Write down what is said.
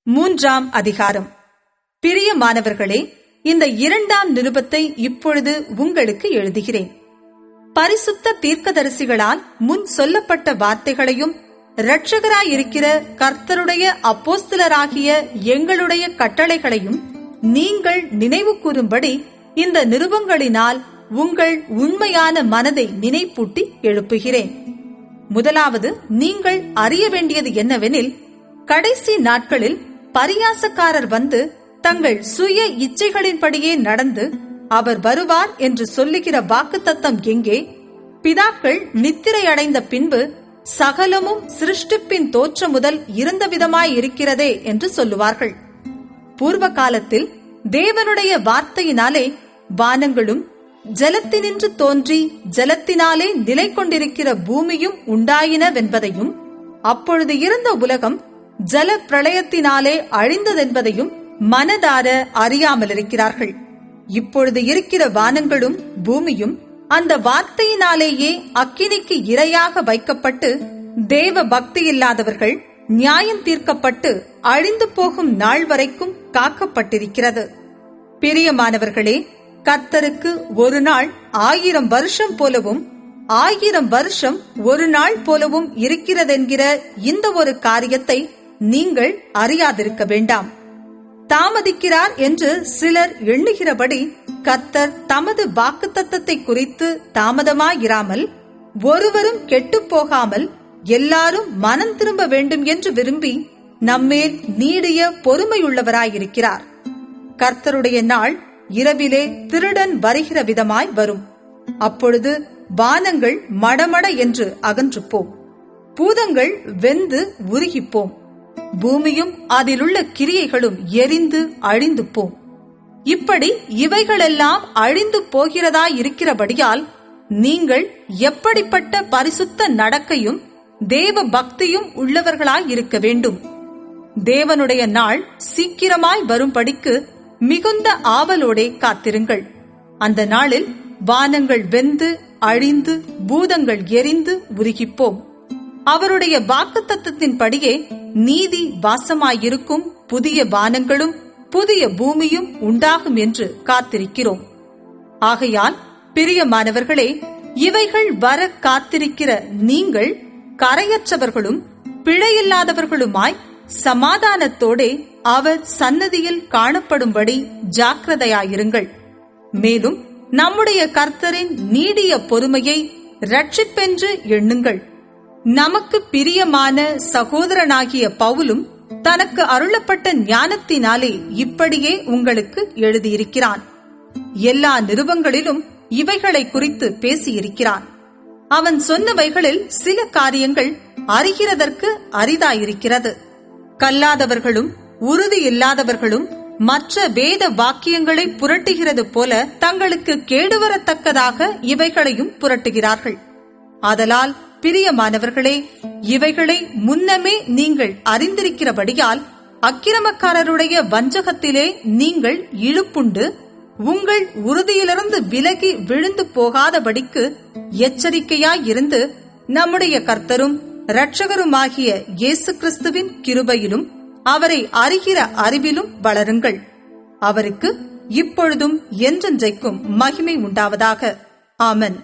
3ஆம் அதிகாரம். பிரியமானவர்களே, இந்த 2ஆம் நிருபத்தை இப்பொழுது உங்களுக்கு எழுதுகிறேன். பரிசுத்த தீர்க்கதரிசிகளால் முன் சொல்லப்பட்ட வார்த்தைகளையும் இரட்சகராயிருக்கிற கர்த்தருடைய அப்போஸ்தலராகிய எங்களுடைய கட்டளைகளையும் நீங்கள் நினைவு கூறும்படி இந்த நிருபங்களினால் உங்கள் உண்மையான மனதை நினைப்பூட்டி எழுப்புகிறேன். முதலாவது, நீங்கள் அறிய வேண்டியது என்னவெனில், கடைசி நாட்களில் பரியாசக்காரர் வந்து தங்கள் சுய இச்சைகளின்படியே நடந்து அவர் வருவார் என்று சொல்லுகிற வாக்குத்தத்தம் எங்கே? பிதாக்கள் நித்திரையடைந்த பின்பு சகலமும் சிருஷ்டிப்பின் தோற்றம் முதல் இருந்த விதமாயிருக்கிறதே என்று சொல்லுவார்கள். பூர்வ காலத்தில் தேவனுடைய வார்த்தையினாலே வானங்களும் ஜலத்தினின்று தோன்றி ஜலத்தினாலே நிலை கொண்டிருக்கிற பூமியும் உண்டாயினவென்பதையும், அப்பொழுது இருந்த உலகம் ஜல பிரளயத்தினாலே அழிந்ததென்பதையும் மனதார அறியாமலிருக்கிறார்கள். இப்பொழுது இருக்கிற வானங்களும் பூமியும் அந்த வார்த்தையினாலேயே அக்கினிக்கு இரையாக வைக்கப்பட்டு தேவ பக்தியில்லாதவர்கள் நியாயம் தீர்க்கப்பட்டு அழிந்து போகும் நாள் வரைக்கும் காக்கப்பட்டிருக்கிறது. பிரியமானவர்களே, கர்த்தருக்கு ஒரு நாள் 1000 வருஷம் போலவும் 1000 வருஷம் ஒரு நாள் போலவும் இருக்கிறதென்கிற இந்த ஒரு காரியத்தை நீங்கள் அறியாதிருக்க வேண்டாம். தாமதிக்கிறார் என்று சிலர் எண்ணுகிறபடி கர்த்தர் தமது வாக்குத்தத்தத்தை குறித்து தாமதமாயிராமல், ஒருவரும் கெட்டுப் போகாமல் எல்லாரும் மனம் திரும்ப வேண்டும் என்று விரும்பி நம்மேல் நீடிய பொறுமையுள்ளவராயிருக்கிறார். கர்த்தருடைய நாள் இரவிலே திருடன் வருகிற விதமாய் வரும். அப்பொழுது வானங்கள் மடமட என்று அகன்று போம், பூதங்கள் வெந்து உருகிப்போம், பூமியும் அதிலுள்ள கிரியைகளும் எரிந்து அழிந்து போம். இப்படி இவைகளெல்லாம் அழிந்து போகிறதாயிருக்கிறபடியால் நீங்கள் எப்படிப்பட்ட பரிசுத்த நடக்கையும் தேவ பக்தியும் உள்ளவர்களாயிருக்க வேண்டும். தேவனுடைய நாள் சீக்கிரமாய் வரும்படிக்கு மிகுந்த ஆவலோடே காத்திருங்கள். அந்த நாளில் வானங்கள் வெந்து அழிந்து பூதங்கள் எரிந்து உருகிப்போம். அவருடைய வாக்குத்தத்தத்தின்படியே நீதி வாசமாயிருக்கும் புதிய வானங்களும் புதிய பூமியும் உண்டாகும் என்று காத்திருக்கிறோம். ஆகையால் பிரியமானவர்களே, இவைகள் வர காத்திருக்கிற நீங்கள் கரையற்றவர்களும் பிழையில்லாதவர்களுமாய் சமாதானத்தோடே அவர் சன்னதியில் காணப்படும்படி ஜாக்கிரதையாயிருங்கள். மேலும் நம்முடைய கர்த்தரின் நீடிய பொறுமையை இரட்சிப்பென்று எண்ணுங்கள். நமக்கு பிரியமான சகோதரனாகிய பவுலும் தனக்கு அருளப்பட்ட ஞானத்தினாலே இப்படியே உங்களுக்கு எழுதியிருக்கிறான். எல்லா நிருபங்களிலும் இவைகளை குறித்து பேசியிருக்கிறான். அவன் சொன்னவைகளில் சில காரியங்கள் அறிகிறதற்கு அரிதாயிருக்கிறது. கல்லாதவர்களும் உறுதி இல்லாதவர்களும் மற்ற வேத வாக்கியங்களை புரட்டுகிறது போல தங்களுக்கு கேடுவரத்தக்கதாக இவைகளையும் புரட்டுகிறார்கள். ஆதலால் பிரியமானவர்களே, இவைகளை முன்னமே நீங்கள் அறிந்திருக்கிறபடியால் அக்கிரமக்காரருடைய வஞ்சகத்திலே நீங்கள் இழுப்புண்டு உங்கள் உறுதியிலிருந்து விலகி விழுந்து போகாதபடிக்கு எச்சரிக்கையாயிருந்து நம்முடைய கர்த்தரும் இரட்சகருமாகிய இயேசு கிறிஸ்துவின் கிருபையிலும் அவரை அறிகிற அறிவிலும் வளருங்கள். அவருக்கு இப்பொழுதும் என்றென்றைக்கும் மகிமை உண்டாவதாக. ஆமென்.